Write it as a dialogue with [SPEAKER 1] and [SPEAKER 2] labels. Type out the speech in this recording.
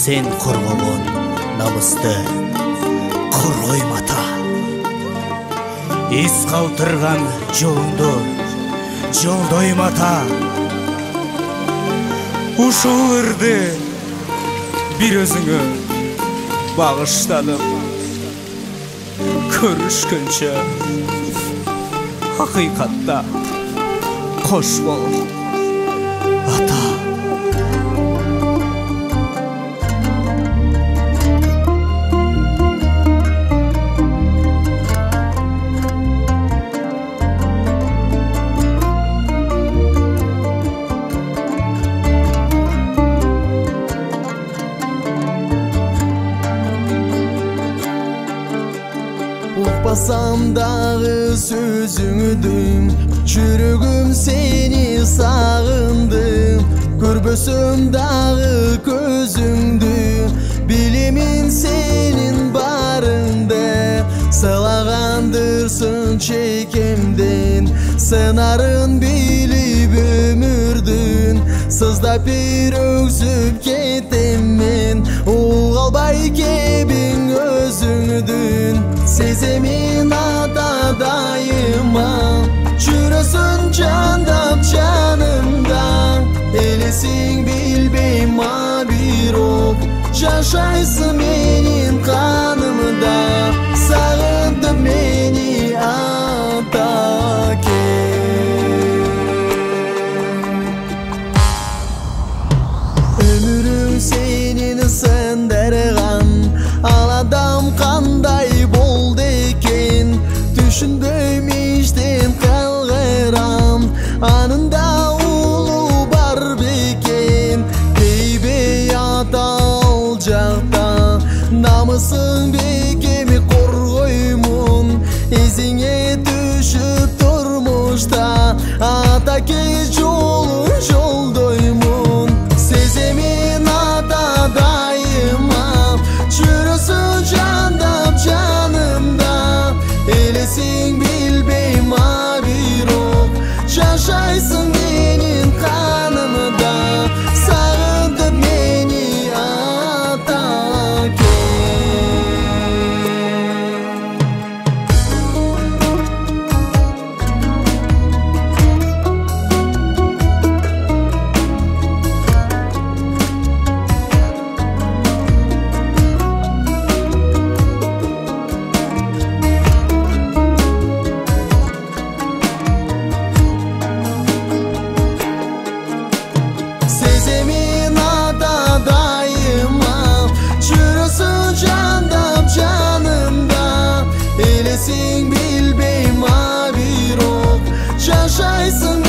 [SPEAKER 1] Sen korgogон намысты коргойм ата. Эс калтырган жолуңду жолдойм ата. Ушул ырды бир өзүңө багыштадым. Көрүшкөнчө hakikatta koş bol ata.
[SPEAKER 2] Uqpasam dağı sözüңdüm, жүрөгүм seni sağındım. Көрбөсөм дагы көзүңдү, билемин senin барыңды. Сылагандырсың чекемден, сынарын билип өмүрдүн. Сыздап бир өксүп кетем мен, ул калбай кебиң өзүңдүн. Сеземин ата дайыма, жүрөсүң жандап жанымда. Элесиң билбейм бирок, жашайсың менин канымда. Сагындым мени ата өмүрүң сенин сындырган, ал адам кандай болду экен. Түшүнбөйм иштен калгырам, анында улуу бар бекен. Бейбей ата ал жакта, намысың бекеми коргоймун. Эзиңе түшүп турмушта, ата ке жолун жолдоймун. Сеземин ата дайыма, жүрөсүң жандап жанымда. Элесиң билбейм бирок, жашайсың менин канымда. Сагындым мени ата Сеземин ата дайыма, жүрөсүң жандап жанымда. Элесиң билбейм бирок, жашайсың